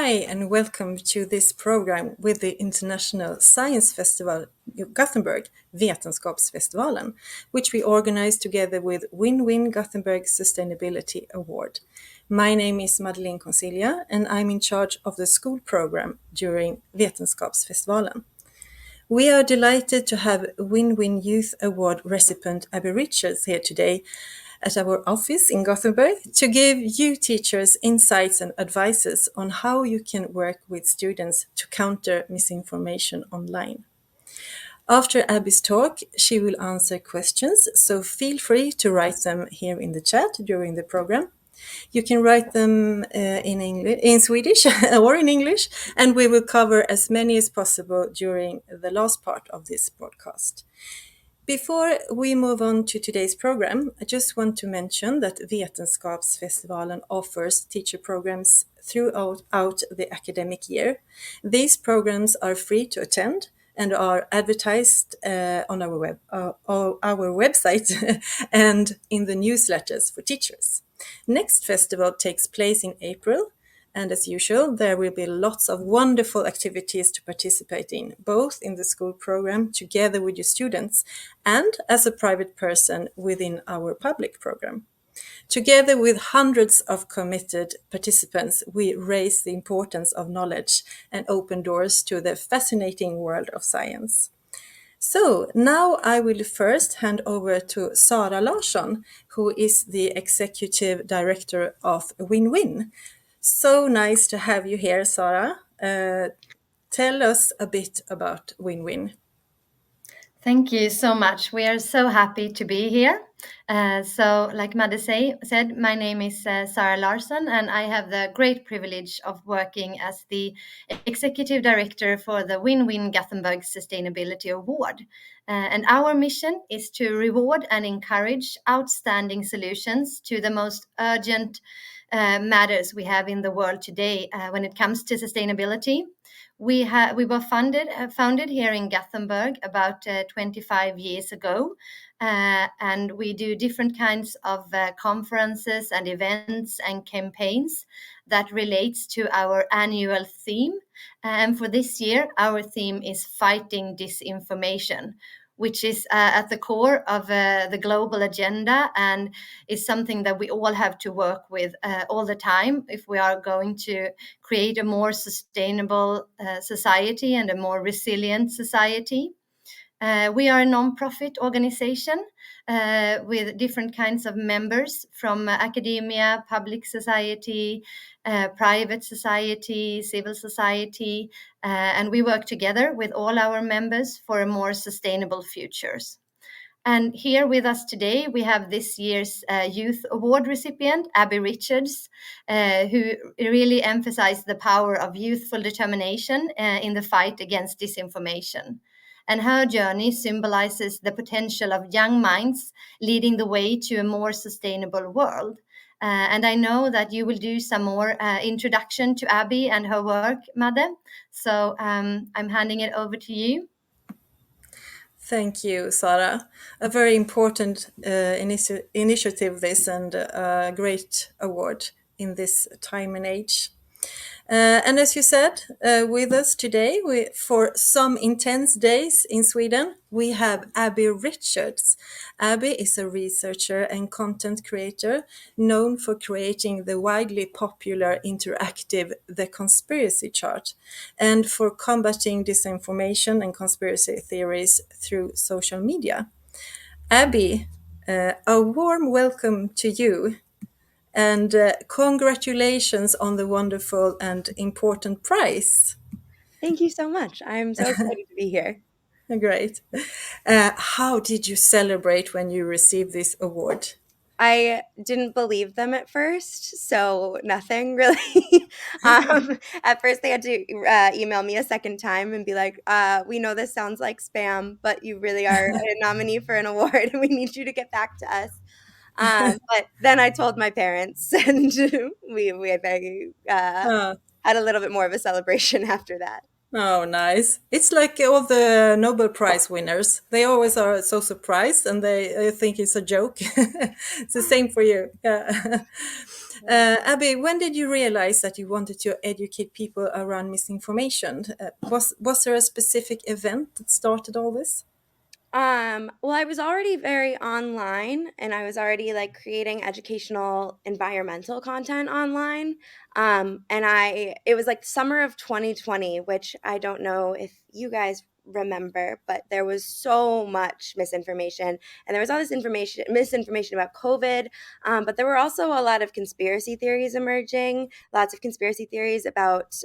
Hi, and welcome to this program with the International Science Festival Gothenburg, Vetenskapsfestivalen, which we organize together with Win-Win Gothenburg Sustainability Award. My name is Madeleine Consilia, and I'm in charge of the school program during Vetenskapsfestivalen. We are delighted to have Win-Win Youth Award recipient Abbie Richards here today at our office in Gothenburg to give you teachers insights and advices on how you can work with students to counter misinformation online. After Abbie's talk, she will answer questions, so feel free to write them here in the chat during the program. You can write them in Swedish or in English, and we will cover as many as possible during the last part of this broadcast. Before we move on to today's program, I just want to mention that Vetenskapsfestivalen offers teacher programs throughout the academic year. These programs are free to attend and are advertised on our website and in the newsletters for teachers. Next festival takes place in April, and as usual, there will be lots of wonderful activities to participate in, both in the school program together with your students and as a private person within our public program. Together with hundreds of committed participants, we raise the importance of knowledge and open doors to the fascinating world of science. So now I will first hand over to Sara Larsson, who is the Executive Director of Win-Win. So nice to have you here, Sara. Tell us a bit about Win-Win. Thank you so much. We are so happy to be here. So like Madde said, my name is Sara Larsson, and I have the great privilege of working as the Executive Director for the Win-Win Gothenburg Sustainability Award. And our mission is to reward and encourage outstanding solutions to the most urgent matters we have in the world today when it comes to sustainability. We were founded here in Gothenburg about 25 years ago, and we do different kinds of conferences and events and campaigns that relates to our annual theme. And for this year, our theme is fighting disinformation, which is at the core of the global agenda and is something that we all have to work with all the time if we are going to create a more sustainable society and a more resilient society. We are a non-profit organization with different kinds of members from academia, public society, private society, civil society, and we work together with all our members for a more sustainable futures. And here with us today, we have this year's Youth Award recipient, Abbie Richards, who really emphasized the power of youthful determination in the fight against disinformation. And her journey symbolizes the potential of young minds leading the way to a more sustainable world. And I know that you will do some more introduction to Abbie and her work, Madde. So I'm handing it over to you. Thank you, Sara. A very important initiative this, and a great award in this time and age. And as you said, with us today, for some intense days in Sweden, we have Abbie Richards. Abbie is a researcher and content creator known for creating the widely popular interactive The Conspiracy Chart and for combating disinformation and conspiracy theories through social media. Abbie, a warm welcome to you. And congratulations on the wonderful and important prize. Thank you so much. I'm so excited to be here. Great. How did you celebrate when you received this award? I didn't believe them at first, so nothing really. At first, they had to email me a second time and be like, we know this sounds like spam, but you really are a nominee for an award, and we need you to get back to us. But then I told my parents, and we had a little bit more of a celebration after that. Oh, nice. It's like all the Nobel Prize winners. They always are so surprised and they think it's a joke. It's the same for you. Yeah. Abbie, when did you realize that you wanted to educate people around misinformation? Was there a specific event that started all this? Well, I was already very online and I was already like creating educational environmental content online. It was like summer of 2020, which I don't know if you guys remember, but there was so much misinformation and there was all this misinformation about COVID. But there were also a lot of conspiracy theories emerging, lots of conspiracy theories about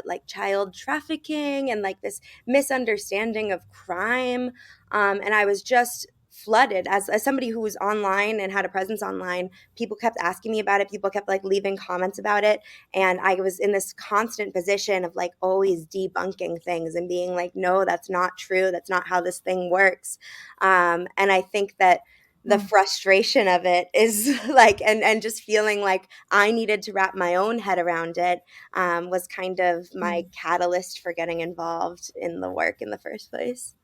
like child trafficking and like this misunderstanding of crime. And I was just flooded as somebody who was online and had a presence online. People kept asking me about it. People kept like leaving comments about it. And I was in this constant position of like always debunking things and being like, no, that's not true. That's not how this thing works. And I think that the frustration of it is like, and just feeling like I needed to wrap my own head around it was kind of my catalyst for getting involved in the work in the first place.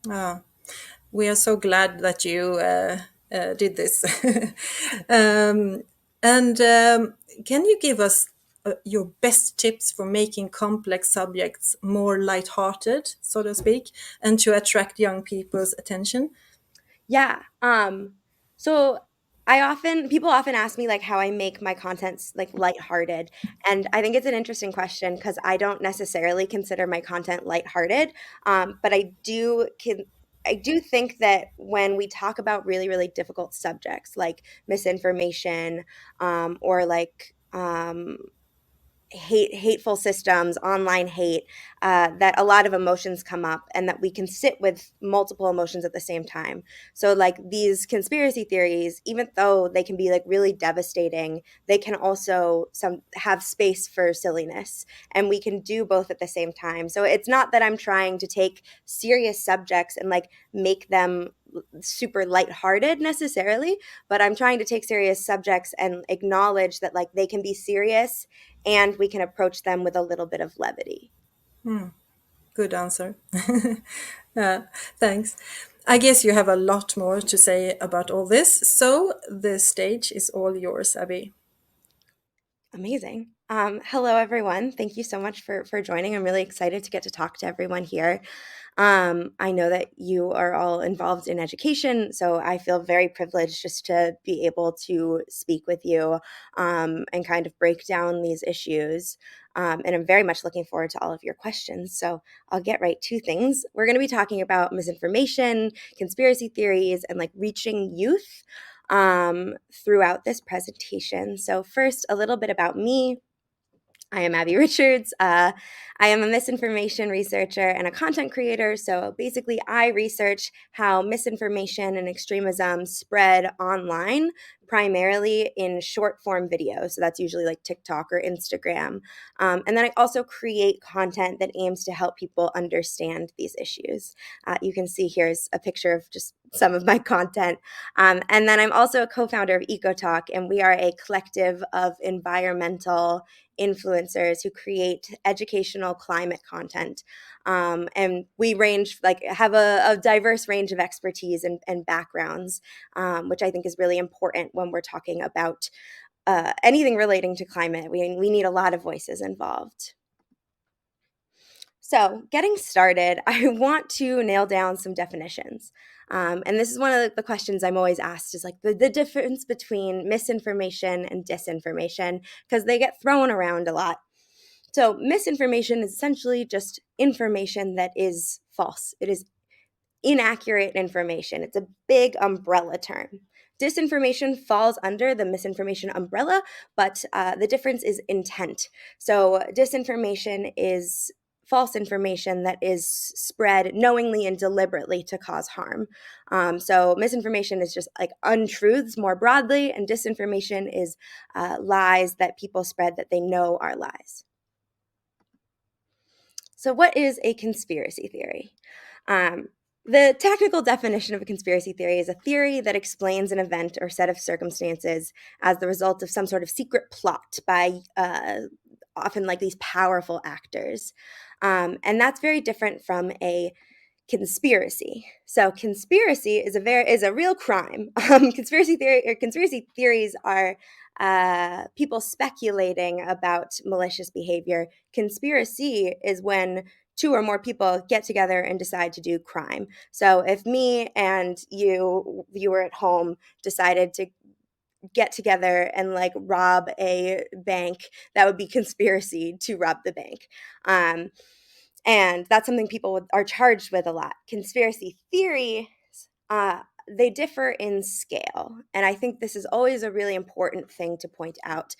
Oh, we are so glad that you did this. um, and can you give us your best tips for making complex subjects more lighthearted, so to speak, and to attract young people's attention? Yeah. So people often ask me like how I make my contents like lighthearted. And I think it's an interesting question because I don't necessarily consider my content lighthearted. But I do think that when we talk about really, really difficult subjects like misinformation, or like hateful systems, online hate, that a lot of emotions come up and that we can sit with multiple emotions at the same time. So like these conspiracy theories, even though they can be like really devastating, they can also have space for silliness, and we can do both at the same time. So it's not that I'm trying to take serious subjects and like make them super lighthearted necessarily, but I'm trying to take serious subjects and acknowledge that like they can be serious and we can approach them with a little bit of levity. Good answer. Thanks. I guess you have a lot more to say about all this, so the stage is all yours, Abbie. Amazing. Hello, everyone. Thank you so much for joining. I'm really excited to get to talk to everyone here. I know that you are all involved in education, so I feel very privileged just to be able to speak with you and kind of break down these issues. And I'm very much looking forward to all of your questions. So I'll get right to things. We're going to be talking about misinformation, conspiracy theories, and like reaching youth throughout this presentation. So first, a little bit about me. I am Abbie Richards. I am a misinformation researcher and a content creator. So basically, I research how misinformation and extremism spread online, primarily in short form videos. So that's usually like TikTok or Instagram. And then I also create content that aims to help people understand these issues. You can see here's a picture of just some of my content. And then I'm also a co-founder of EcoTalk, and we are a collective of environmental influencers who create educational climate content. And we have a diverse range of expertise and backgrounds, which I think is really important when we're talking about anything relating to climate. We need a lot of voices involved. So getting started, I want to nail down some definitions. And this is one of the questions I'm always asked is like the difference between misinformation and disinformation, because they get thrown around a lot. So misinformation is essentially just information that is false. It is inaccurate information. It's a big umbrella term. Disinformation falls under the misinformation umbrella, but the difference is intent. So disinformation is false information that is spread knowingly and deliberately to cause harm. So misinformation is just like untruths more broadly, and disinformation is lies that people spread that they know are lies. So what is a conspiracy theory? The technical definition of a conspiracy theory is a theory that explains an event or set of circumstances as the result of some sort of secret plot by often like these powerful actors. And that's very different from a conspiracy. So conspiracy is a real crime. Conspiracy theories are people speculating about malicious behavior. Conspiracy is when two or more people get together and decide to do crime. So if me and you were at home, decided to get together and like rob a bank, that would be conspiracy to rob the bank. And that's something people are charged with a lot. Conspiracy theories, they differ in scale. And I think this is always a really important thing to point out.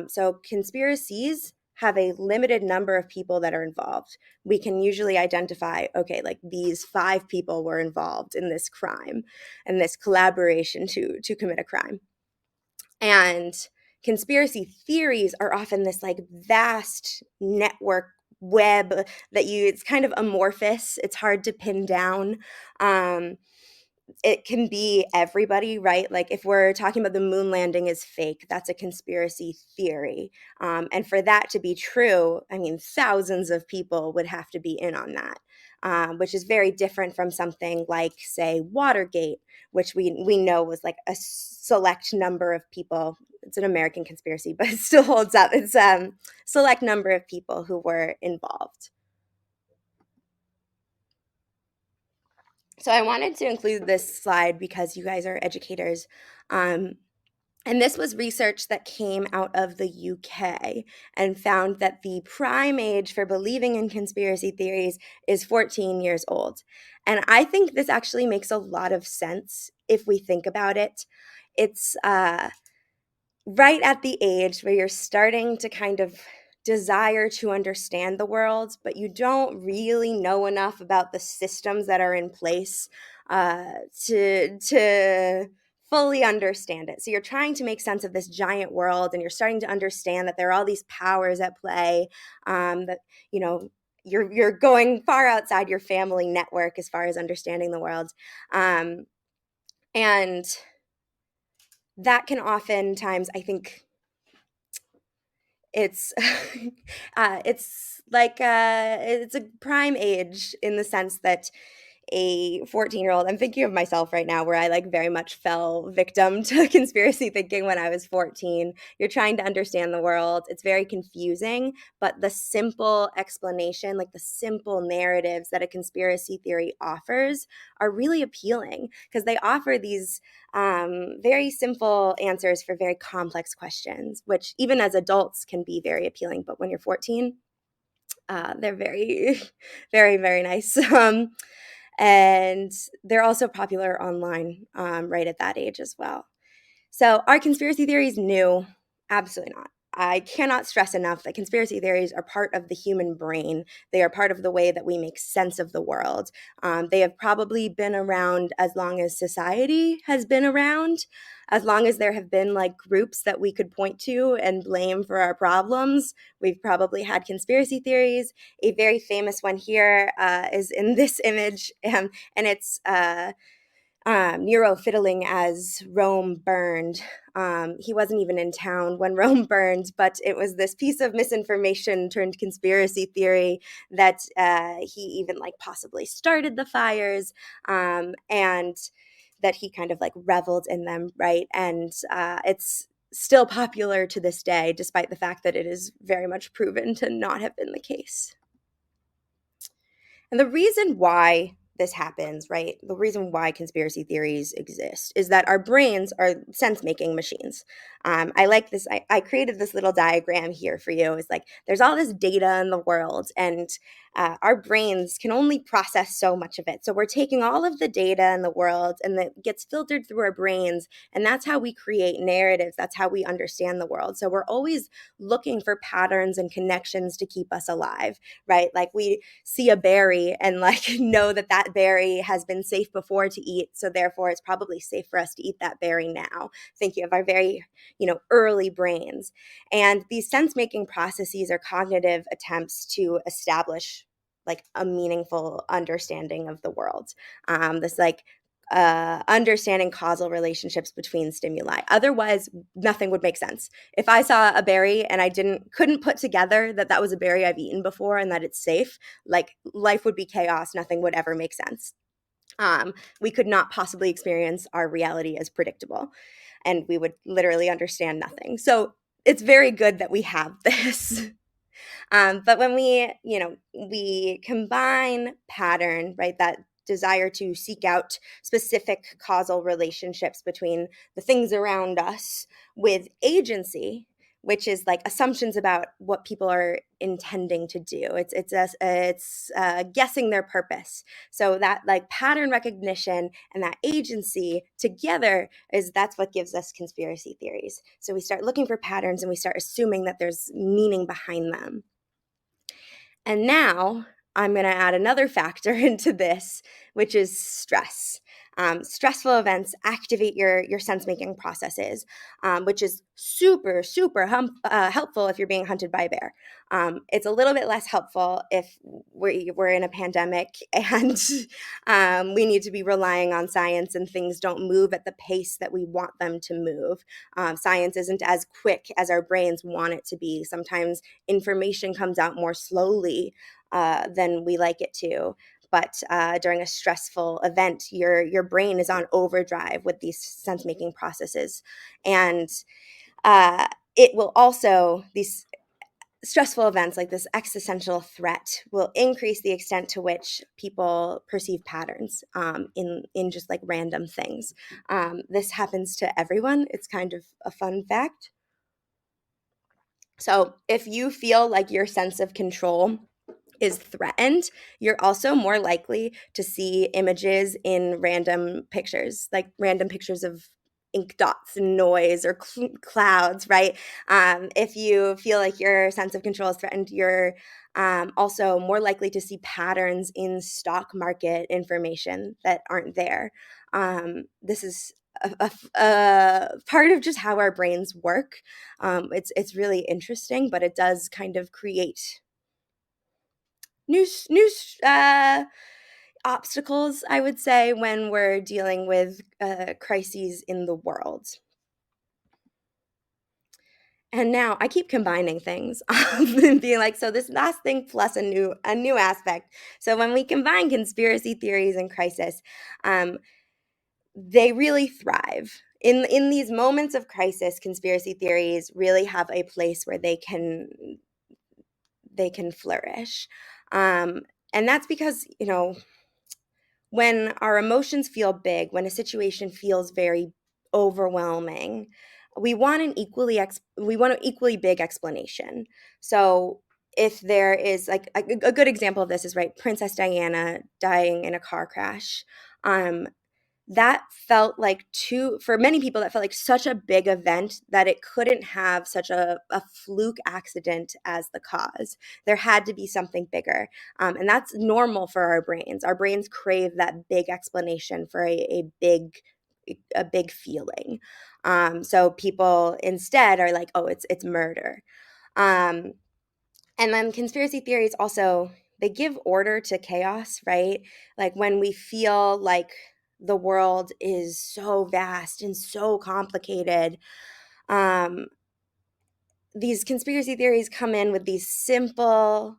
So conspiracies have a limited number of people that are involved. We can usually identify, okay, like these 5 people were involved in this crime and this collaboration to commit a crime. And conspiracy theories are often this like vast network web that it's kind of amorphous. It's hard to pin down. It can be everybody, right? Like if we're talking about the moon landing is fake, that's a conspiracy theory. And for that to be true, I mean, thousands of people would have to be in on that, which is very different from something like, say, Watergate, which we know was like a select number of people. It's an American conspiracy, but it still holds up. It's a select number of people who were involved. So I wanted to include this slide because you guys are educators. And this was research that came out of the UK and found that the prime age for believing in conspiracy theories is 14 years old. And I think this actually makes a lot of sense if we think about it. It's right at the age where you're starting to kind of desire to understand the world, but you don't really know enough about the systems that are in place to fully understand it. So you're trying to make sense of this giant world, and you're starting to understand that there are all these powers at play, that, you know, you're going far outside your family network as far as understanding the world. And that can oftentimes, I think, it's it's like it's a prime age in the sense that a 14-year-old, I'm thinking of myself right now where I like very much fell victim to conspiracy thinking when I was 14. You're trying to understand the world. It's very confusing, but the simple explanation, like the simple narratives that a conspiracy theory offers are really appealing because they offer these very simple answers for very complex questions, which even as adults can be very appealing. But when you're 14, they're very, very, very nice. And they're also popular online right at that age as well. So are conspiracy theories new? Absolutely not. I cannot stress enough that conspiracy theories are part of the human brain. They are part of the way that we make sense of the world. They have probably been around as long as society has been around, as long as there have been like groups that we could point to and blame for our problems. We've probably had conspiracy theories. A very famous one here is in this image, and it's Nero fiddling as Rome burned. He wasn't even in town when Rome burned, but it was this piece of misinformation turned conspiracy theory that he even like possibly started the fires, and that he kind of like reveled in them, right? And it's still popular to this day, despite the fact that it is very much proven to not have been the case. And the reason why this happens, right? The reason why conspiracy theories exist is that our brains are sense-making machines. I like this. I created this little diagram here for you. It's like there's all this data in the world, and our brains can only process so much of it. So we're taking all of the data in the world, and that gets filtered through our brains, and that's how we create narratives. That's how we understand the world. So we're always looking for patterns and connections to keep us alive, right? Like we see a berry and like know that that berry has been safe before to eat, so therefore it's probably safe for us to eat that berry now, thinking of our very, early brains. And these sense-making processes are cognitive attempts to establish like a meaningful understanding of the world. This like understanding causal relationships between stimuli. Otherwise, nothing would make sense. If I saw a berry and I couldn't put together that was a berry I've eaten before and that it's safe, like life would be chaos. Nothing would ever make sense. We could not possibly experience our reality as predictable, and we would literally understand nothing. So it's very good that we have this. But when we combine pattern, right, that desire to seek out specific causal relationships between the things around us with agency, which is like assumptions about what people are intending to do. It's guessing their purpose. So that like pattern recognition and that agency together that's what gives us conspiracy theories. So we start looking for patterns and we start assuming that there's meaning behind them. And now I'm going to add another factor into this, which is stress. Stressful events activate your sense-making processes, which is super, super helpful if you're being hunted by a bear. It's a little bit less helpful if we're in a pandemic and we need to be relying on science and things don't move at the pace that we want them to move. Science isn't as quick as our brains want it to be. Sometimes information comes out more slowly than we like it to. But during a stressful event, your brain is on overdrive with these sense-making processes. And it will also, these stressful events like this existential threat will increase the extent to which people perceive patterns in just like random things. This happens to everyone. It's kind of a fun fact. So if you feel like your sense of control is threatened, you're also more likely to see images in random pictures, like random pictures of ink dots and noise or clouds, right? If you feel like your sense of control is threatened, you're also more likely to see patterns in stock market information that aren't there. This is a part of just how our brains work. It's really interesting, but it does kind of create new obstacles, I would say, when we're dealing with crises in the world. And now I keep combining things and being like, so this last thing plus a new aspect. So when we combine conspiracy theories and crisis, they really thrive. In these moments of crisis, conspiracy theories really have a place where they can flourish. And that's because, when our emotions feel big, when a situation feels very overwhelming, we want an equally big explanation. So if there is like a good example of this is, right, Princess Diana dying in a car crash. That felt like for many people, that felt like such a big event that it couldn't have such a fluke accident as the cause. There had to be something bigger. And that's normal for our brains. Our brains crave that big explanation for a big feeling. So people instead are like, oh, it's murder. And then conspiracy theories also, they give order to chaos, right? Like when we feel like the world is so vast and so complicated, these conspiracy theories come in with these simple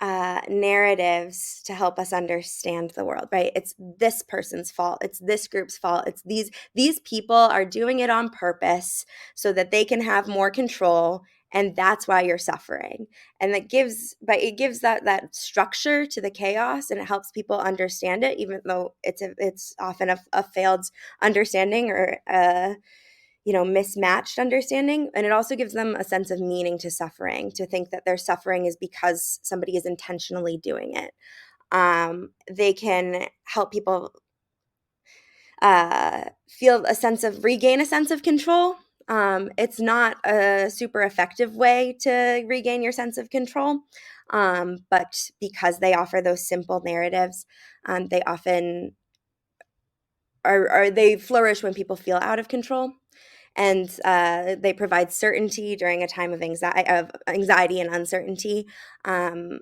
narratives to help us understand the world, right? It's this person's fault. It's this group's fault. It's these people are doing it on purpose so that they can have more control, and that's why you're suffering. And it gives that structure to the chaos, and it helps people understand it, even though it's often a failed understanding or mismatched understanding. And it also gives them a sense of meaning to suffering, to think that their suffering is because somebody is intentionally doing it. They can help people regain a sense of control. It's not a super effective way to regain your sense of control, but because they offer those simple narratives, they often they flourish when people feel out of control. And they provide certainty during a time of anxiety and uncertainty. And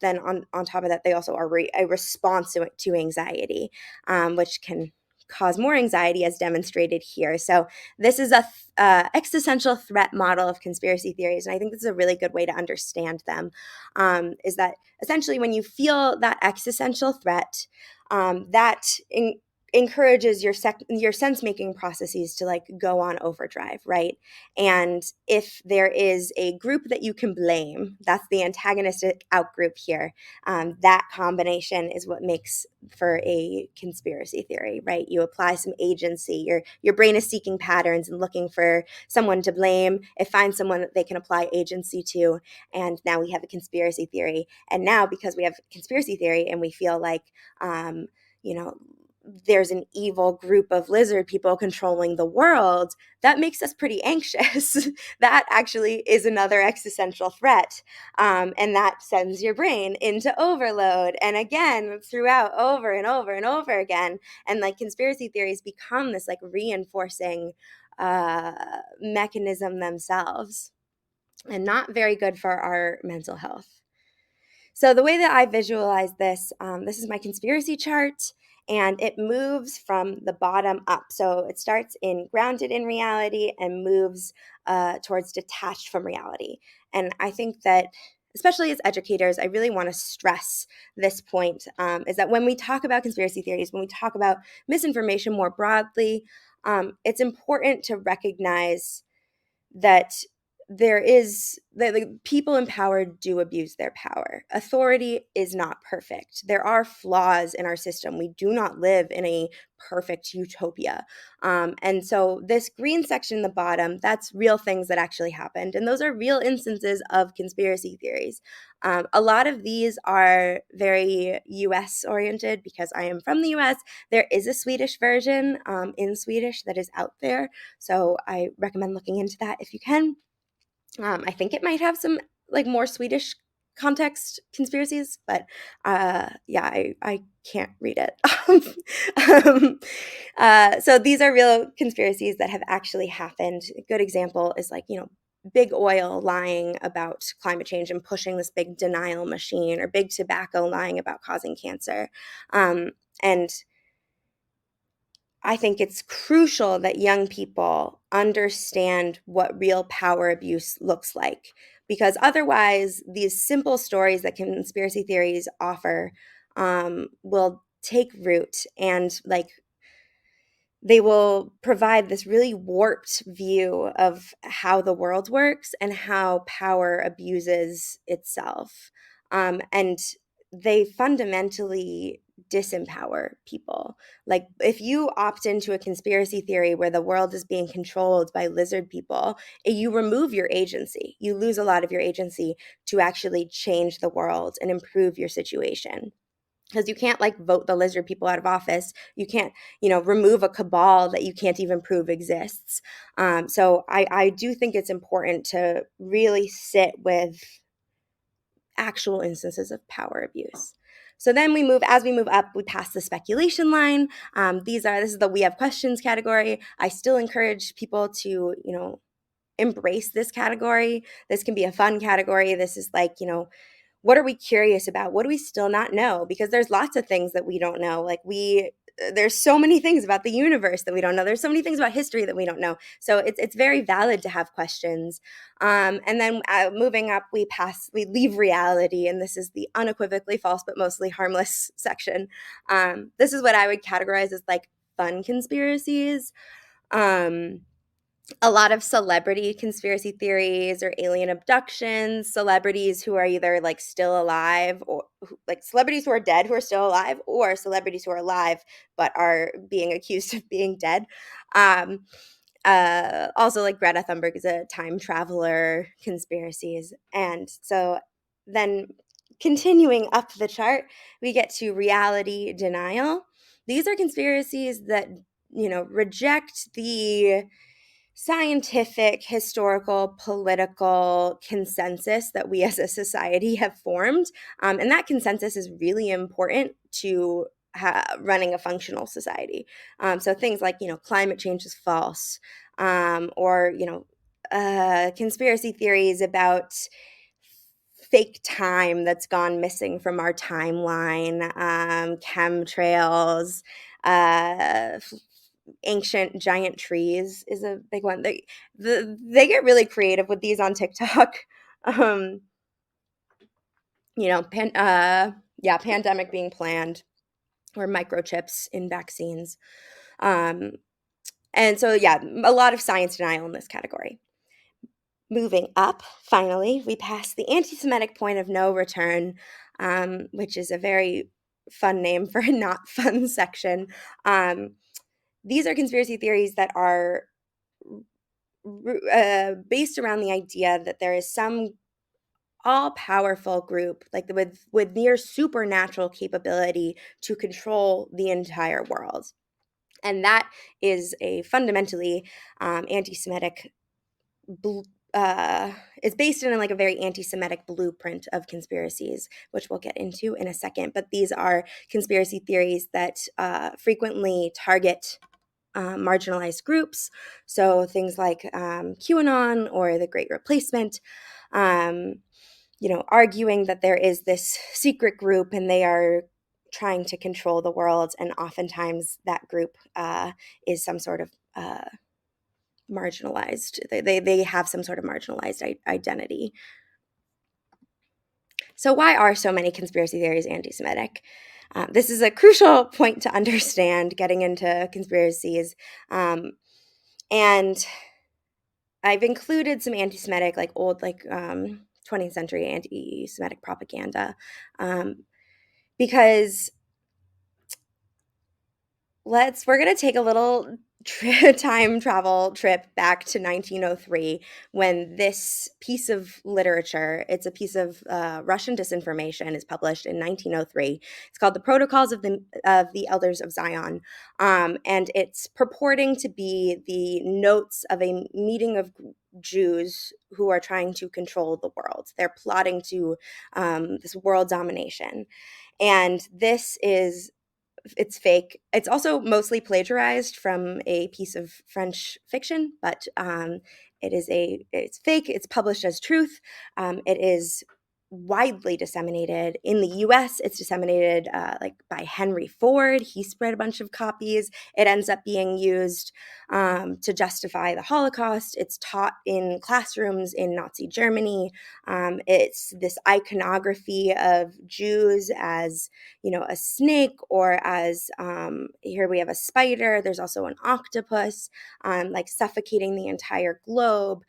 then on top of that, they also are a response to anxiety, which can cause more anxiety, as demonstrated here. So this is a existential threat model of conspiracy theories, and I think this is a really good way to understand them, is that essentially when you feel that existential threat, that encourages your sense-making processes to like go on overdrive, right? And if there is a group that you can blame, that's the antagonistic outgroup here, that combination is what makes for a conspiracy theory, right? You apply some agency. Your brain is seeking patterns and looking for someone to blame. It finds someone that they can apply agency to, and now we have a conspiracy theory. And now, because we have conspiracy theory and we feel like, there's an evil group of lizard people controlling the world, that makes us pretty anxious. That actually is another existential threat. And that sends your brain into overload. And again, throughout over and over and over again. And like conspiracy theories become this like reinforcing mechanism themselves, and not very good for our mental health. So the way that I visualize this, this is my conspiracy chart, and it moves from the bottom up. So it starts in grounded in reality and moves towards detached from reality. And I think that, especially as educators, I really want to stress this point, is that when we talk about conspiracy theories, when we talk about misinformation more broadly, it's important to recognize that the people in power do abuse their power. Authority is not perfect. There are flaws in our system. We do not live in a perfect utopia. And so this green section in the bottom, that's real things that actually happened. And those are real instances of conspiracy theories. A lot of these are very US oriented because I am from the US. There is a Swedish version in Swedish that is out there. So I recommend looking into that if you can. I think it might have some like more Swedish context conspiracies, but I can't read it. So these are real conspiracies that have actually happened. A good example is like, big oil lying about climate change and pushing this big denial machine, or big tobacco lying about causing cancer. And I think it's crucial that young people understand what real power abuse looks like, because otherwise these simple stories that conspiracy theories offer will take root, and like they will provide this really warped view of how the world works and how power abuses itself. And they fundamentally disempower people. Like if you opt into a conspiracy theory where the world is being controlled by lizard people, you remove your agency. You lose a lot of your agency to actually change the world and improve your situation. Because you can't like vote the lizard people out of office. You can't, remove a cabal that you can't even prove exists. So I do think it's important to really sit with actual instances of power abuse. So then as we move up, we pass the speculation line. This is the we have questions category. I still encourage people to, embrace this category. This can be a fun category. This is like, what are we curious about? What do we still not know? Because there's lots of things that we don't know. Like there's so many things about the universe that we don't know. There's so many things about history that we don't know. So it's very valid to have questions. And then moving up, we leave reality. And this is the unequivocally false, but mostly harmless section. This is what I would categorize as like fun conspiracies. A lot of celebrity conspiracy theories or alien abductions, celebrities who are either like still alive, or like celebrities who are dead who are still alive, or celebrities who are alive but are being accused of being dead. Also like Greta Thunberg is a time traveler conspiracies. And so then continuing up the chart, we get to reality denial. These are conspiracies that, reject the scientific, historical, political consensus that we as a society have formed. And that consensus is really important to running a functional society. So things like, climate change is false, or, conspiracy theories about fake time that's gone missing from our timeline, chemtrails, Ancient giant trees is a big one. They get really creative with these on TikTok. Pandemic being planned, or microchips in vaccines. And so, a lot of science denial in this category. Moving up, finally, we pass the anti-Semitic point of no return, which is a very fun name for a not fun section. These are conspiracy theories that are based around the idea that there is some all-powerful group, like with near supernatural capability to control the entire world. And that is a fundamentally anti-Semitic it's based in like a very anti-Semitic blueprint of conspiracies, which we'll get into in a second. But these are conspiracy theories that frequently target marginalized groups. So things like QAnon or the Great Replacement, arguing that there is this secret group and they are trying to control the world. And oftentimes that group is some sort of marginalized. They have some sort of marginalized identity. So why are so many conspiracy theories anti-Semitic? This is a crucial point to understand getting into conspiracies. And I've included some anti-Semitic, like old, 20th century anti-Semitic propaganda, because we're going to take a little time travel trip back to 1903 when this piece of literature, it's a piece of Russian disinformation, is published in 1903. It's called The Protocols of the Elders of Zion, and it's purporting to be the notes of a meeting of Jews who are trying to control the world. They're plotting to this world domination, and it's fake. It's also mostly plagiarized from a piece of French fiction, but it's fake. It's published as truth. It is widely disseminated in the U.S. It's disseminated by Henry Ford. He spread a bunch of copies. It ends up being used to justify the Holocaust. It's taught in classrooms in Nazi Germany. It's this iconography of Jews as a snake, or as here we have a spider. There's also an octopus, suffocating the entire globe,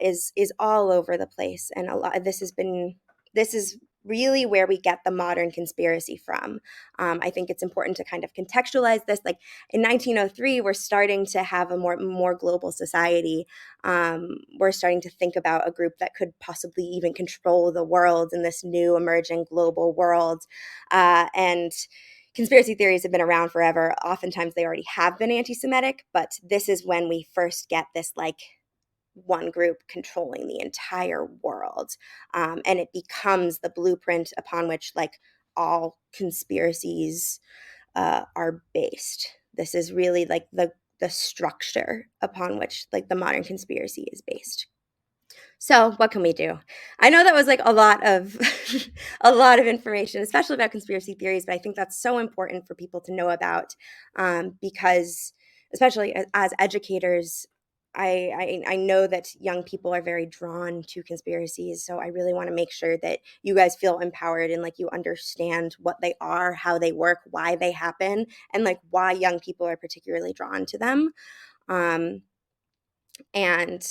is all over the place. And a lot of this is really where we get the modern conspiracy from. I think it's important to kind of contextualize this. Like in 1903, we're starting to have a more global society. We're starting to think about a group that could possibly even control the world in this new emerging global world. And conspiracy theories have been around forever. Oftentimes they already have been anti-Semitic, but this is when we first get this one group controlling the entire world. And it becomes the blueprint upon which all conspiracies are based. This is really the structure upon which the modern conspiracy is based. So what can we do? I know that was a lot of a lot of information, especially about conspiracy theories, but I think that's so important for people to know about, because especially as educators, I know that young people are very drawn to conspiracies. So I really want to make sure that you guys feel empowered and you understand what they are, how they work, why they happen, and why young people are particularly drawn to them. And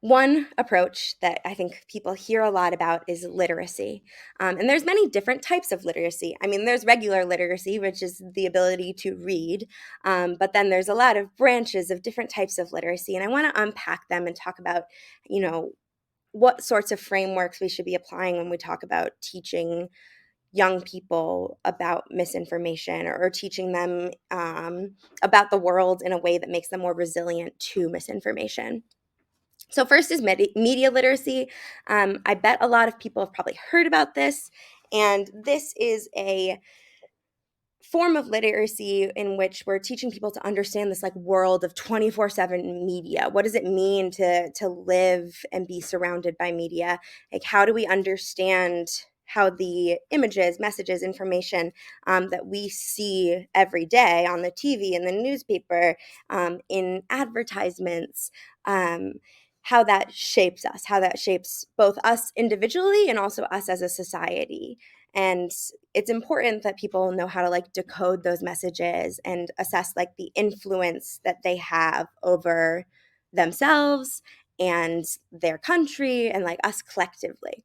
one approach that I think people hear a lot about is literacy. And there's many different types of literacy. I mean, there's regular literacy, which is the ability to read. But then there's a lot of branches of different types of literacy. And I want to unpack them and talk about, what sorts of frameworks we should be applying when we talk about teaching young people about misinformation, or teaching them about the world in a way that makes them more resilient to misinformation. So first is media literacy. I bet a lot of people have probably heard about this, and this is a form of literacy in which we're teaching people to understand this world of 24/7 media. What does it mean to live and be surrounded by media? How do we understand how the images, messages, information that we see every day on the TV, in the newspaper, in advertisements, how that shapes us, how that shapes both us individually and also us as a society. And it's important that people know how to like decode those messages and assess like the influence that they have over themselves and their country and like us collectively.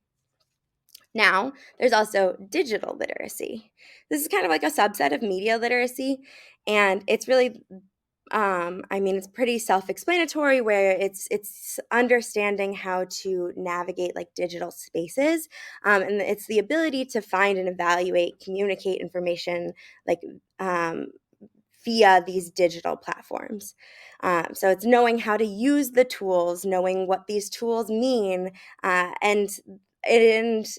Now, there's also digital literacy. This is kind of like a subset of media literacy, and it's really it's pretty self-explanatory, where it's understanding how to navigate like digital spaces, and it's the ability to find and evaluate, communicate information like via these digital platforms. So it's knowing how to use the tools, knowing what these tools mean, and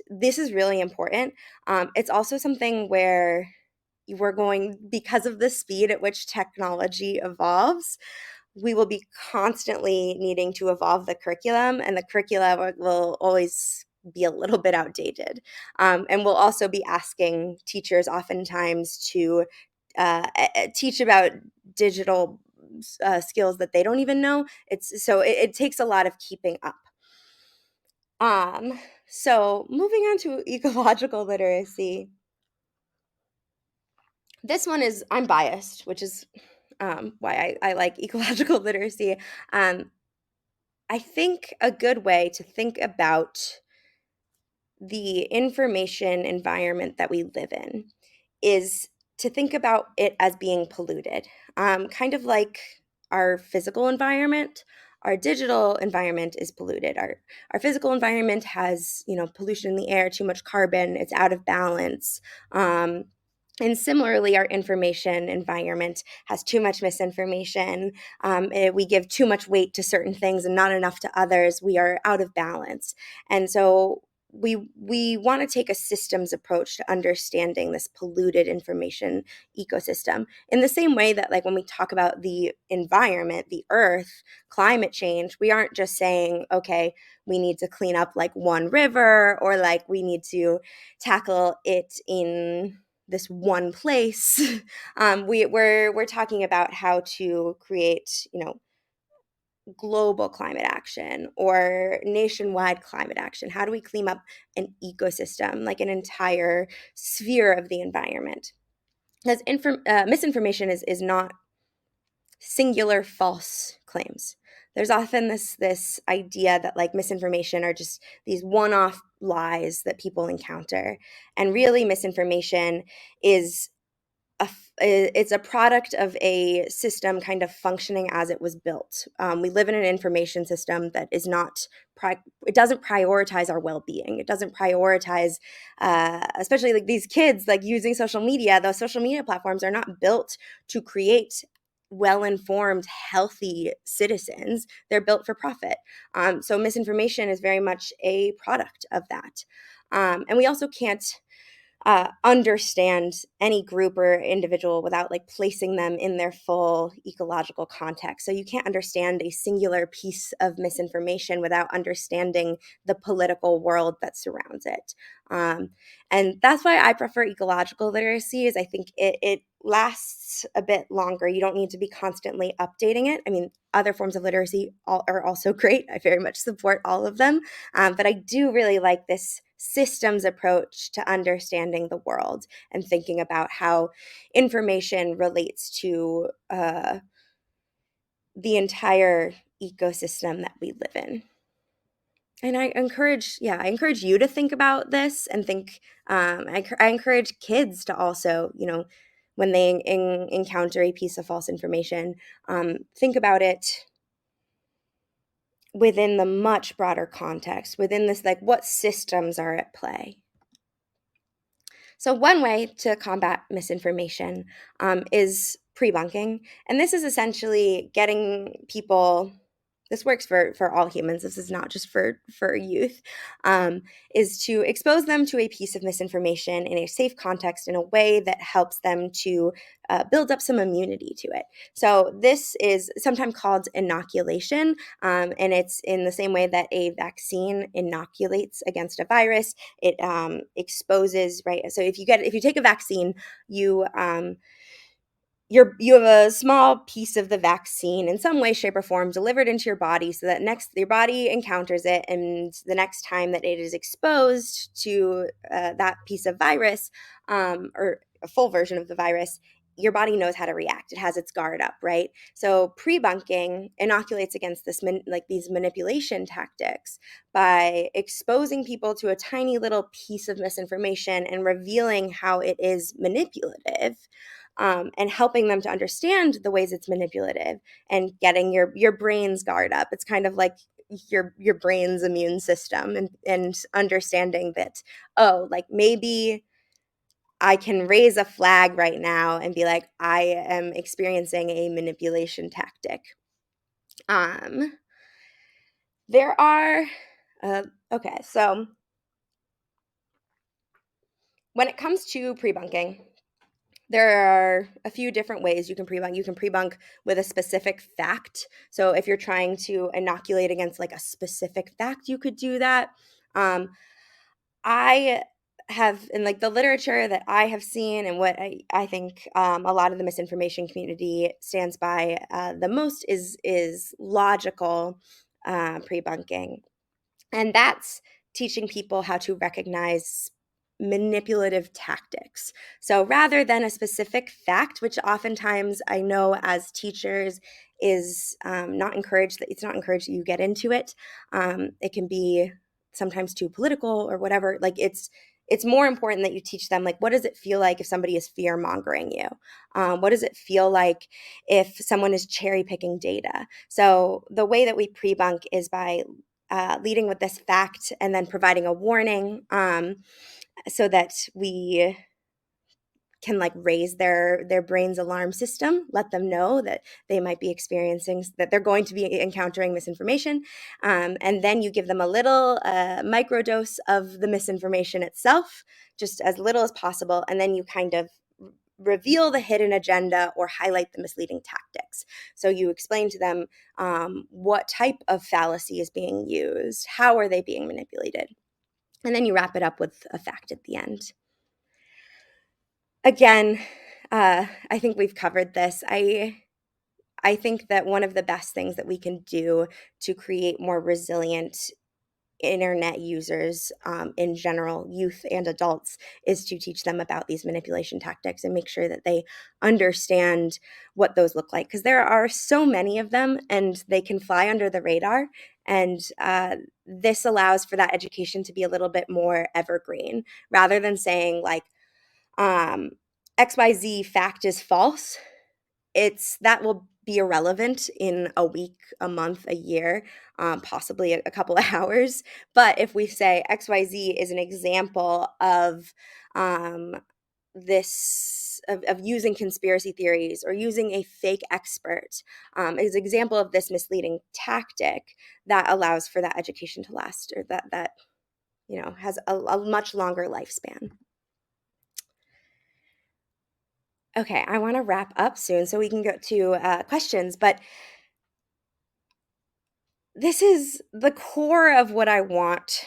this is really important. It's also something where we're going, because of the speed at which technology evolves, we will be constantly needing to evolve the curriculum, and the curricula will always be a little bit outdated. And we'll also be asking teachers oftentimes to teach about digital skills that they don't even know. It takes a lot of keeping up. So moving on to ecological literacy. This one is, I'm biased, which is why I like ecological literacy. I think a good way to think about the information environment that we live in is to think about it as being polluted, kind of like our physical environment. Our digital environment is polluted. Our physical environment has, pollution in the air, too much carbon, it's out of balance. And similarly, our information environment has too much misinformation. We give too much weight to certain things and not enough to others. We are out of balance. And so we want to take a systems approach to understanding this polluted information ecosystem, in the same way that, like, when we talk about the environment, the earth, climate change, we aren't just saying, okay, we need to clean up like one river, or like we need to tackle it in this one place. We're talking about how to create, global climate action or nationwide climate action. How do we clean up an ecosystem, like an entire sphere of the environment? Because misinformation is not singular false claims. There's often this idea that like misinformation are just these one-off lies that people encounter, and really misinformation is it's a product of a system kind of functioning as it was built. We live in an information system that is not, it doesn't prioritize our well-being. It doesn't prioritize, especially like these kids, like using social media. Those social media platforms are not built to create well-informed, healthy citizens. They're built for profit. So misinformation is very much a product of that. And we also can't understand any group or individual without like placing them in their full ecological context. So you can't understand a singular piece of misinformation without understanding the political world that surrounds it. And that's why I prefer ecological literacy, is I think it lasts a bit longer. You don't need to be constantly updating it. I mean, other forms of literacy are also great. I very much support all of them. But I do really like this systems approach to understanding the world and thinking about how information relates to the entire ecosystem that we live in. And I encourage you to think about this, and think, I encourage kids to also, when they encounter a piece of false information, think about it within the much broader context, within this, like, what systems are at play. So one way to combat misinformation is pre-bunking. And this is essentially getting people this works for all humans, this is not just for youth, is to expose them to a piece of misinformation in a safe context in a way that helps them to build up some immunity to it. So this is sometimes called inoculation, and it's in the same way that a vaccine inoculates against a virus. It exposes, right? So if you take a vaccine, you have a small piece of the vaccine in some way, shape, or form delivered into your body so that your body encounters it, and the next time that it is exposed to that piece of virus, or a full version of the virus, your body knows how to react. It has its guard up, right? So pre-bunking inoculates against these manipulation tactics by exposing people to a tiny little piece of misinformation and revealing how it is manipulative. And helping them to understand the ways it's manipulative and getting your brain's guard up. It's kind of like your brain's immune system, and understanding that, oh, like maybe I can raise a flag right now and be like, I am experiencing a manipulation tactic. There are, okay, so when it comes to pre-bunking, there are a few different ways you can pre-bunk. You can pre-bunk with a specific fact. So if you're trying to inoculate against like a specific fact, you could do that. I have, in like the literature that I have seen, and what I think a lot of the misinformation community stands by the most is logical pre-bunking. And that's teaching people how to recognize manipulative tactics. So rather than a specific fact, which oftentimes I know as teachers is not encouraged, it's not encouraged that you get into it. It can be sometimes too political or whatever. Like it's more important that you teach them, like, what does it feel like if somebody is fear mongering you? What does it feel like if someone is cherry picking data? So the way that we pre-bunk is by leading with this fact and then providing a warning, so that we can like raise their brain's alarm system, let them know that they might be experiencing, that they're going to be encountering misinformation. And then you give them a little microdose of the misinformation itself, just as little as possible. And then you kind of reveal the hidden agenda or highlight the misleading tactics. So you explain to them what type of fallacy is being used, how are they being manipulated, and then you wrap it up with a fact at the end. Again, I think we've covered this. I think that one of the best things that we can do to create more resilient internet users in general, youth and adults, is to teach them about these manipulation tactics and make sure that they understand what those look like, because there are so many of them and they can fly under the radar. And this allows for that education to be a little bit more evergreen, rather than saying like XYZ fact is false. That will be irrelevant in a week, a month, a year, possibly a couple of hours. But if we say XYZ is an example of of using conspiracy theories or using a fake expert, is an example of this misleading tactic, that allows for that education to last, or that has a much longer lifespan. Okay, I want to wrap up soon so we can go to questions, but this is the core of what I want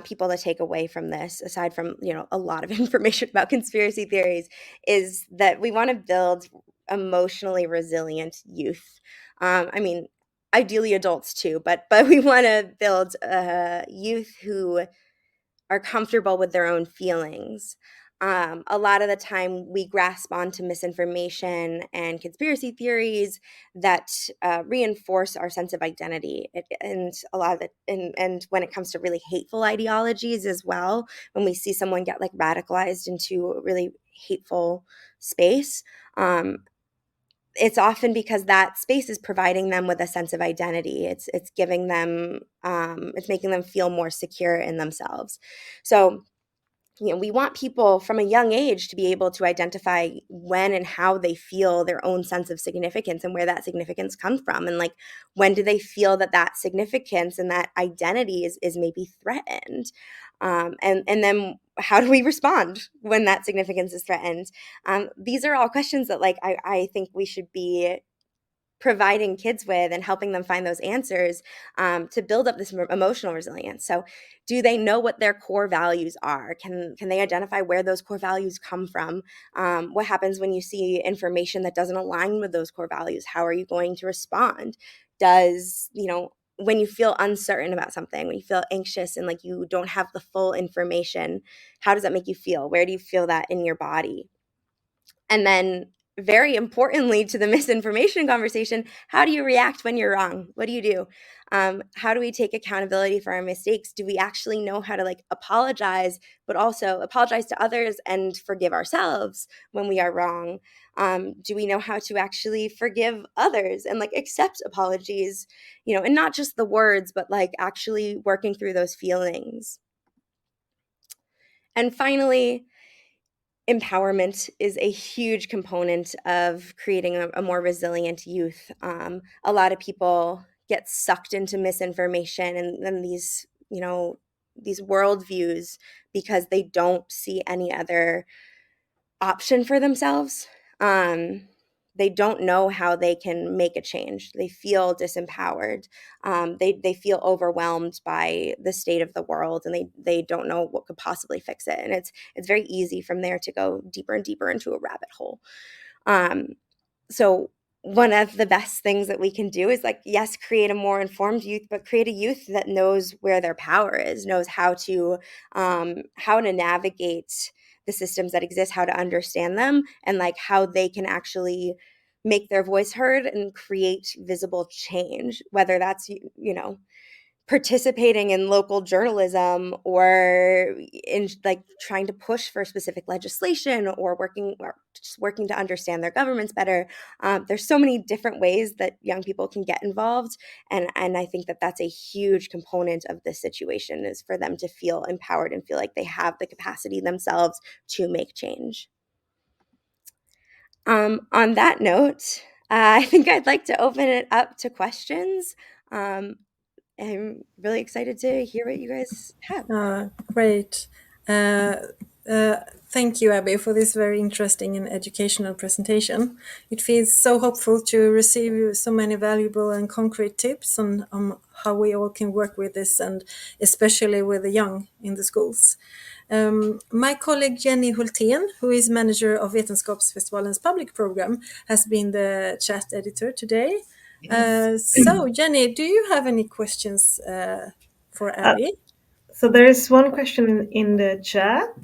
people to take away from this, aside from, a lot of information about conspiracy theories, is that we want to build emotionally resilient youth. I mean, ideally adults too, but we want to build youth who are comfortable with their own feelings. A lot of the time we grasp onto misinformation and conspiracy theories that reinforce our sense of identity. And a lot of it, and when it comes to really hateful ideologies as well, when we see someone get like radicalized into a really hateful space, it's often because that space is providing them with a sense of identity. It's giving them, it's making them feel more secure in themselves. So we want people from a young age to be able to identify when and how they feel their own sense of significance and where that significance comes from. And like, when do they feel that that significance and that identity is maybe threatened? And then how do we respond when that significance is threatened? These are all questions that like, I think we should be providing kids with and helping them find those answers, to build up this emotional resilience. So do they know what their core values are? Can they identify where those core values come from? What happens when you see information that doesn't align with those core values? How are you going to respond? Does, when you feel uncertain about something, when you feel anxious and like you don't have the full information, how does that make you feel? Where do you feel that in your body? And then, very importantly to the misinformation conversation, how do you react when you're wrong? What do you do? How do we take accountability for our mistakes? Do we actually know how to like apologize, but also apologize to others and forgive ourselves when we are wrong? Do we know how to actually forgive others and like accept apologies, and not just the words, but like actually working through those feelings? And finally, empowerment is a huge component of creating a more resilient youth. A lot of people get sucked into misinformation and these, these worldviews because they don't see any other option for themselves. They don't know how they can make a change. They feel disempowered. They feel overwhelmed by the state of the world, and they don't know what could possibly fix it. And it's very easy from there to go deeper and deeper into a rabbit hole. So one of the best things that we can do is like, yes, create a more informed youth, but create a youth that knows where their power is, knows how to navigate the systems that exist, how to understand them, and like how they can actually make their voice heard and create visible change, whether that's, participating in local journalism or in like trying to push for specific legislation or just working to understand their governments better. There's so many different ways that young people can get involved. And I think that that's a huge component of this situation, is for them to feel empowered and feel like they have the capacity themselves to make change. On that note, I think I'd like to open it up to questions. I'm really excited to hear what you guys have. Great. Uh, Thank you, Abbie, for this very interesting and educational presentation. It feels so hopeful to receive so many valuable and concrete tips on how we all can work with this, and especially with the young in the schools. My colleague Jenny Hultén, who is manager of Vetenskapsfestivalens public program, has been the chat editor today. So, Jenny, do you have any questions for Abbie? So there is one question in the chat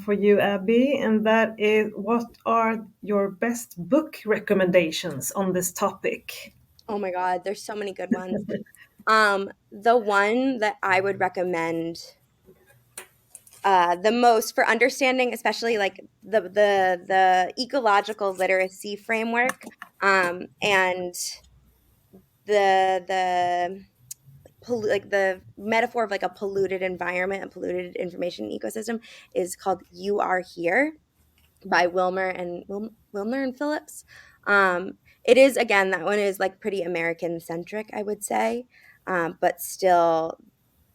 for you, Abbie, and that is, what are your best book recommendations on this topic? Oh my God, there's so many good ones. The one that I would recommend the most for understanding, especially like the ecological literacy framework, and the like the metaphor of like a polluted environment, a polluted information ecosystem, is called "You Are Here" by Wilmer and Phillips. It is, again, that one is like pretty American centric, I would say, but still,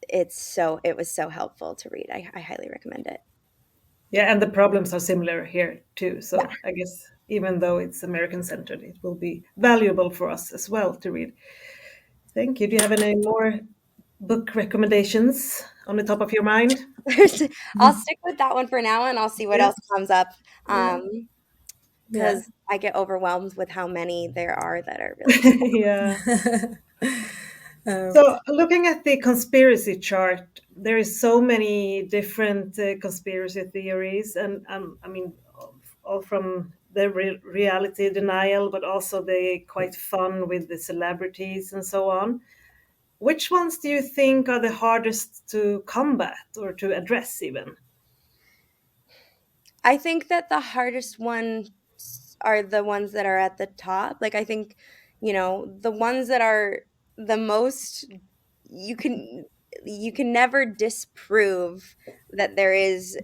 it was so helpful to read. I highly recommend it. Yeah, and the problems are similar here too. So Yeah. I guess even though it's American centered, it will be valuable for us as well to read. Thank you. Do you have any more book recommendations on the top of your mind? I'll stick with that one for now, and I'll see what Yeah. else comes up. Yeah. Because I get overwhelmed with how many there are that are really Yeah. So looking at the conspiracy chart, there is so many different conspiracy theories, and I mean, all from the reality denial, but also the quite fun with the celebrities and so on. Which ones do you think are the hardest to combat or to address even? I think that the hardest ones are the ones that are at the top. Like, I think, the ones that are the most, you can never disprove that there is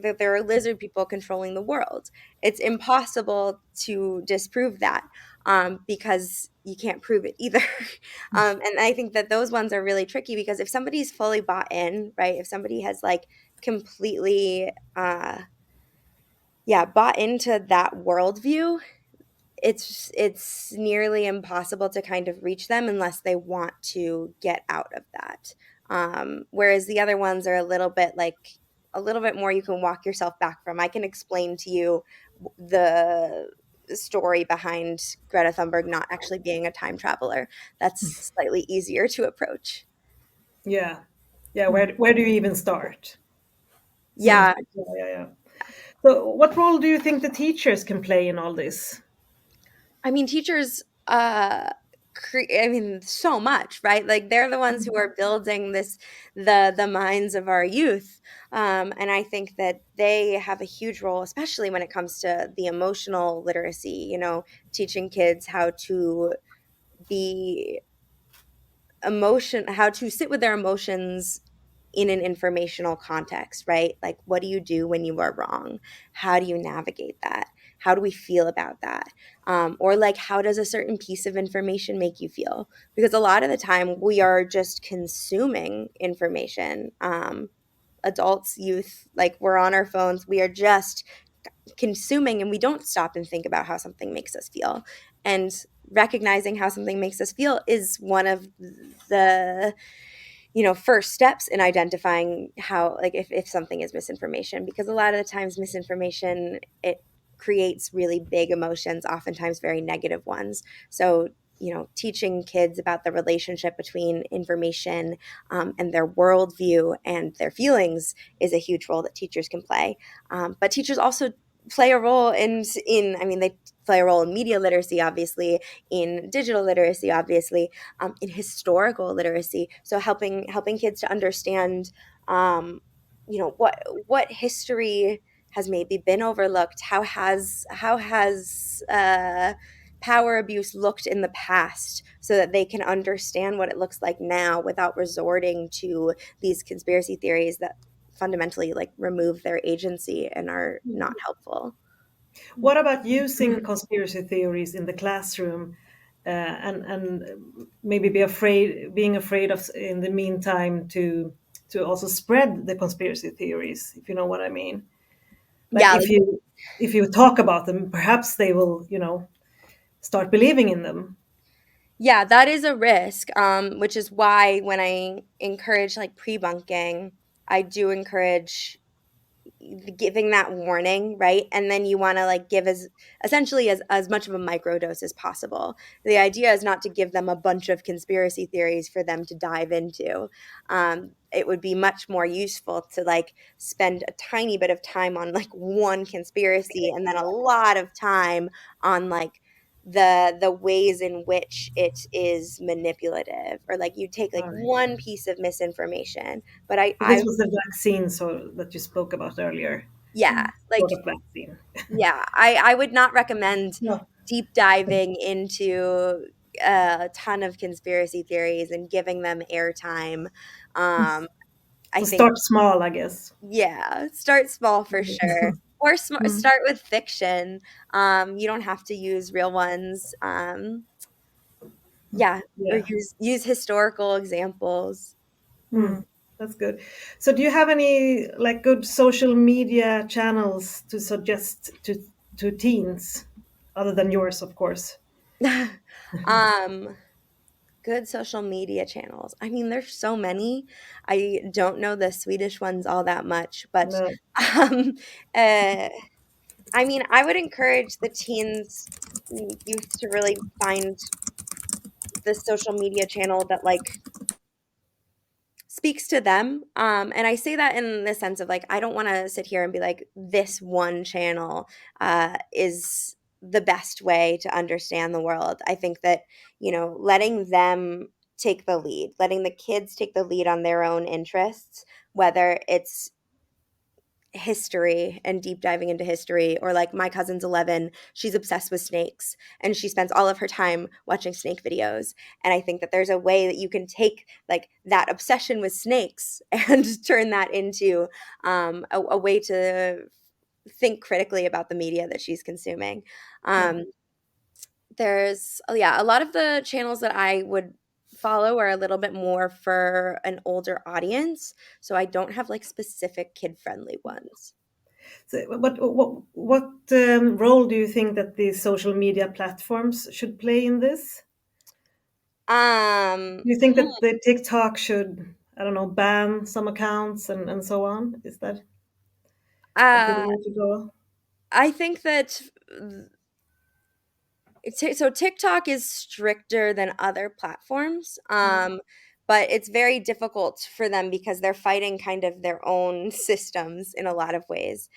that there are lizard people controlling the world. It's impossible to disprove that, because you can't prove it either. And I think that those ones are really tricky, because if somebody's fully bought in, right? If somebody has like completely, bought into that worldview, it's nearly impossible to kind of reach them unless they want to get out of that. Whereas the other ones are a little bit more you can walk yourself back from. I can explain to you the story behind Greta Thunberg not actually being a time traveler. That's slightly easier to approach. Yeah. Yeah. Where do you even start? Yeah. Yeah. So, what role do you think the teachers can play in all this? I mean, teachers, so much, right? Like they're the ones who are building the minds of our youth. And I think that they have a huge role, especially when it comes to the emotional literacy, teaching kids how to be how to sit with their emotions in an informational context, right? Like, what do you do when you are wrong? How do you navigate that? How do we feel about that? Or like, how does a certain piece of information make you feel? Because a lot of the time we are just consuming information. Adults, youth, like we're on our phones, we are just consuming, and we don't stop and think about how something makes us feel. And recognizing how something makes us feel is one of the first steps in identifying how, like, if something is misinformation, because a lot of the times misinformation, it creates really big emotions, oftentimes very negative ones. So teaching kids about the relationship between information, and their worldview and their feelings is a huge role that teachers can play. But teachers also play a role they play a role in media literacy, obviously, in digital literacy, obviously, in historical literacy. So helping kids to understand, what history has maybe been overlooked. How has power abuse looked in the past, so that they can understand what it looks like now without resorting to these conspiracy theories that fundamentally like remove their agency and are not helpful. What about using conspiracy theories in the classroom, and maybe being afraid of, in the meantime, to also spread the conspiracy theories, if you know what I mean? Like Yeah, if you talk about them, perhaps they will, start believing in them. yeah, that is a risk, which is why when I encourage like pre-bunking, I do encourage giving that warning, right? And then you want to like give as much of a microdose as possible. The idea is not to give them a bunch of conspiracy theories for them to dive into. It would be much more useful to like spend a tiny bit of time on like one conspiracy, and then a lot of time on like the ways in which it is manipulative, or like you take like All right. one piece of misinformation. But So this was the vaccine, so that you spoke about earlier, yeah, like, sort of vaccine. yeah, I would not recommend No. deep diving into a ton of conspiracy theories and giving them airtime. I So think, start small, I guess. yeah, start small for sure. Or start with fiction. You don't have to use real ones. Yeah, or Yeah. use historical examples. That's good. So, do you have any like good social media channels to suggest to teens, other than yours, of course? um, Good social media channels. I mean, there's so many. I don't know the Swedish ones all that much, but No. um, uh, I mean, I would encourage the teens, youth, to really find the social media channel that like speaks to them. And I say that in the sense of like, I don't want to sit here and be like, this one channel is the best way to understand the world. I think that, letting them take the lead, letting the kids take the lead on their own interests, whether it's history and deep diving into history, or like my cousin's 11, she's obsessed with snakes and she spends all of her time watching snake videos. And I think that there's a way that you can take like that obsession with snakes and turn that into a way to think critically about the media that she's consuming. There's a lot of the channels that I would follow are a little bit more for an older audience, so I don't have like specific kid-friendly ones. So, what role do you think that the social media platforms should play in this? Um, Do you think that the TikTok should, I don't know, ban some accounts and so on? Is that a good uh, way to go? I think that so TikTok is stricter than other platforms, but it's very difficult for them because they're fighting kind of their own systems in a lot of ways.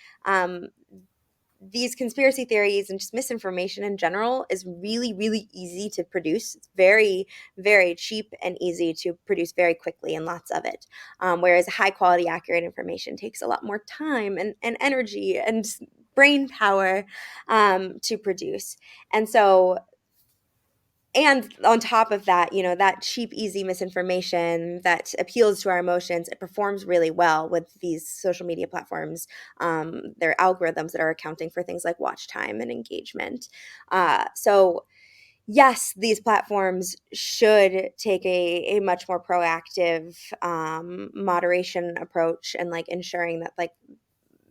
These conspiracy theories and just misinformation in general is really, really easy to produce. It's very, very cheap and easy to produce very quickly and lots of it. Whereas high quality, accurate information takes a lot more time and energy and brain power to produce. And so, and on top of that, that cheap, easy misinformation that appeals to our emotions, it performs really well with these social media platforms. Their algorithms that are accounting for things like watch time and engagement. So yes, these platforms should take a much more proactive moderation approach, and like ensuring that like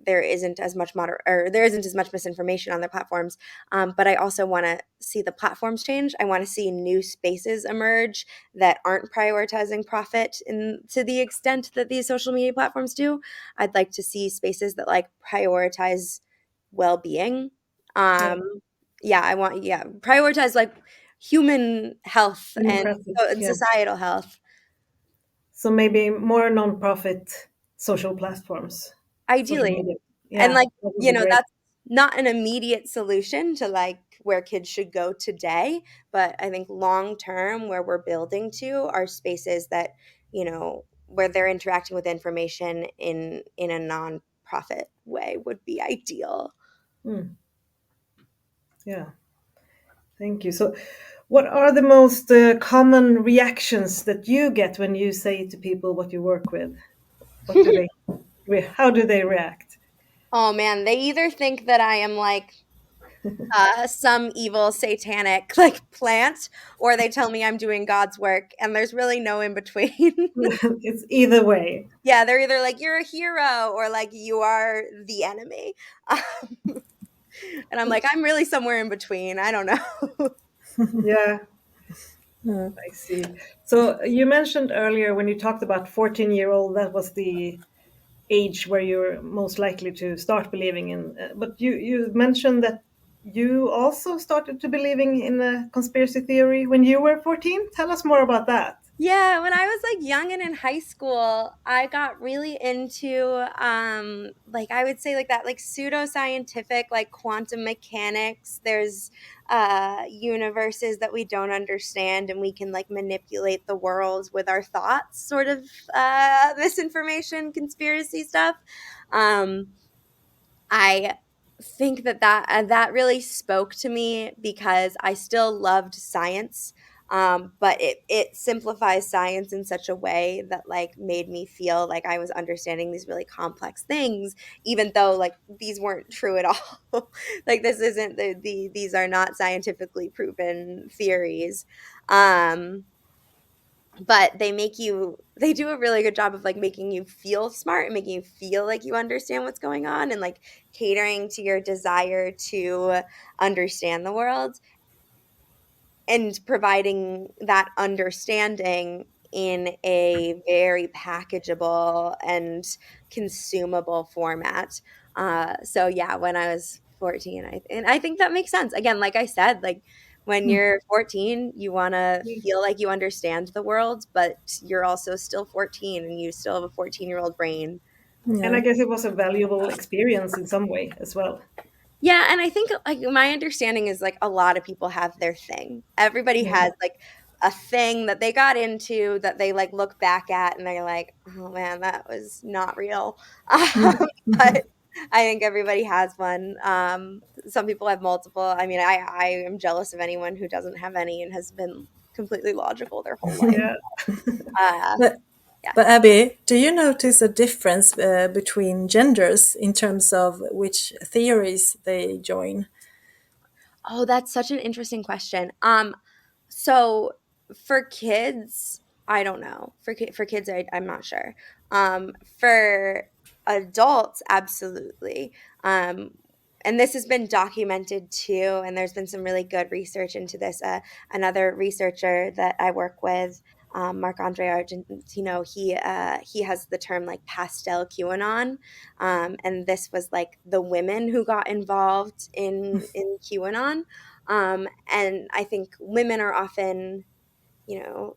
there isn't as much there isn't as much misinformation on their platforms. But I also want to see the platforms change. I want to see new spaces emerge that aren't prioritizing profit to the extent that these social media platforms do. I'd like to see spaces that like prioritize well-being. Yeah, I want prioritize like human health democratic. and Yeah. societal health. So maybe more non-profit social platforms, social Ideally. media. And Yeah, like, that would be great. that's not an immediate solution to like where kids should go today, but I think long term where we're building to are spaces that, where they're interacting with information in a non-profit way would be ideal. Mm, yeah, thank you. So, what are the most common reactions that you get when you say to people what you work with? What do they? How do they react? Oh man, they either think that I am like some evil satanic like plant, or they tell me I'm doing God's work, and there's really no in between. It's either way. Yeah, they're either like you're a hero or like you are the enemy. And I'm like, I'm really somewhere in between. I don't know. Yeah, I see. So you mentioned earlier when you talked about 14-year-old, that was the age where you're most likely to start believing in. But you mentioned that you also started to believing in a conspiracy theory when you were 14. Tell us more about that. Yeah, when I was like young and in high school, I got really into like I would say like that like pseudoscientific like quantum mechanics. There's universes that we don't understand and we can like manipulate the world with our thoughts, sort of misinformation, conspiracy stuff. Um I think that really spoke to me because I still loved science, but it simplifies science in such a way that like made me feel like I was understanding these really complex things, even though like these weren't true at all. Like this isn't these are not scientifically proven theories. Um, but they do a really good job of like making you feel smart and making you feel like you understand what's going on, and like catering to your desire to understand the world and providing that understanding in a very packageable and consumable format. So yeah, when I was 14, and I think that makes sense. Again, like I said, like when Hmm. you're 14, you want to feel like you understand the world, but you're also still 14 and you still have a 14-year-old brain. And Yeah. I guess it was a valuable experience in some way as well. Yeah, and I think like my understanding is like a lot of people have their thing. Everybody Yeah. has like a thing that they got into that they like look back at and they're like, oh man, that was not real. But I think everybody has one. Some people have multiple. I mean, I am jealous of anyone who doesn't have any and has been completely logical their whole life. Yeah. But, Yeah. but Abbie, do you notice a difference between genders in terms of which theories they join? Oh, that's such an interesting question. So for kids, I don't know. For kids, I'm not sure. For adults, absolutely. Um, and this has been documented too, and there's been some really good research into this. Another researcher that I work with, Mark Andre Argentino, he has the term like pastel QAnon, and this was like the women who got involved in QAnon. And I think women are often, you know,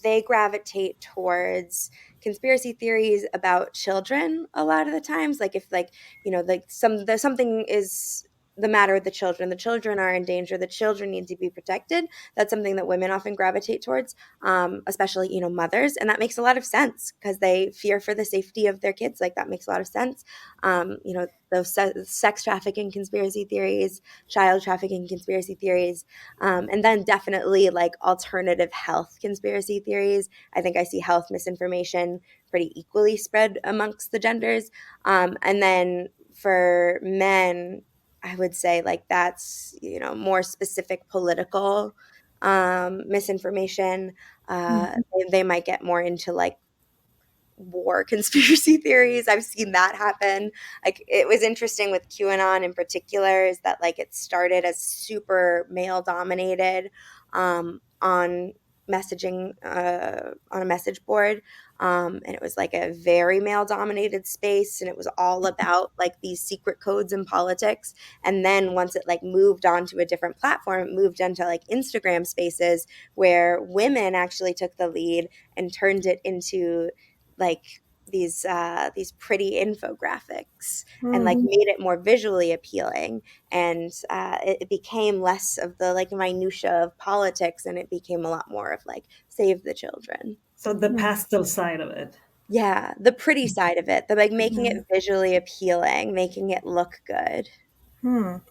they gravitate towards conspiracy theories about children a lot of the times. Like if like, like something is the matter with the children are in danger, the children need to be protected. That's something that women often gravitate towards, especially, mothers. And that makes a lot of sense because they fear for the safety of their kids. Like that makes a lot of sense. Those sex trafficking conspiracy theories, child trafficking conspiracy theories, and then definitely like alternative health conspiracy theories. I think I see health misinformation pretty equally spread amongst the genders. And then for men, I would say like that's, more specific political misinformation. They might get more into like war conspiracy theories. I've seen that happen. Like it was interesting with QAnon in particular is that like it started as super male dominated on messaging on a message board, and it was like a very male dominated space, and it was all about like these secret codes in politics. And then once it like moved on to a different platform, it moved into like Instagram spaces where women actually took the lead and turned it into like these pretty infographics and like made it more visually appealing, and it became less of the like minutia of politics, and it became a lot more of like save the children. So the pastel side of it. Yeah, the pretty side of it, the like making it visually appealing, making it look good.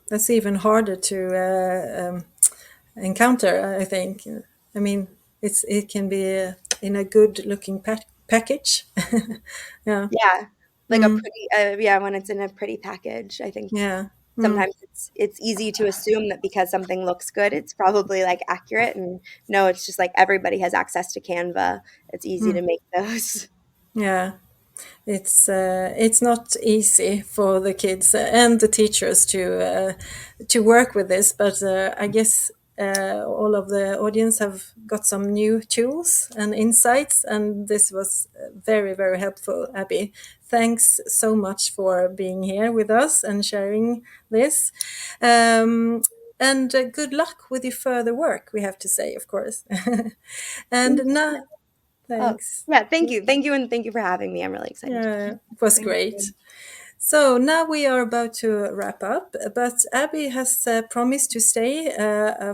That's even harder to encounter, I think. I mean, it can be in a good looking package. Yeah. Yeah, like a pretty yeah, when it's in a pretty package, I think Yeah. sometimes it's easy to assume that because something looks good, it's probably like accurate. And no, it's just like everybody has access to Canva. It's easy to make those. Yeah. It's not easy for the kids and the teachers to work with this, but I guess all of the audience have got some new tools and insights, and this was very, very helpful, Abbie. Thanks so much for being here with us and sharing this. And good luck with your further work, we have to say, of course. And now, Oh, thanks. yeah, thank you. Thank you, and thank you for having me. I'm really excited. Yeah, it was Thank great. you. So now we are about to wrap up, but Abbie has promised to stay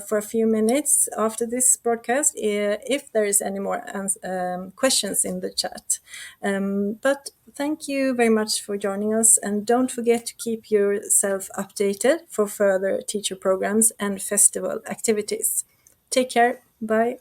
for a few minutes after this broadcast if there is any more questions in the chat. But thank you very much for joining us, and don't forget to keep yourself updated for further teacher programs and festival activities. Take care. Bye.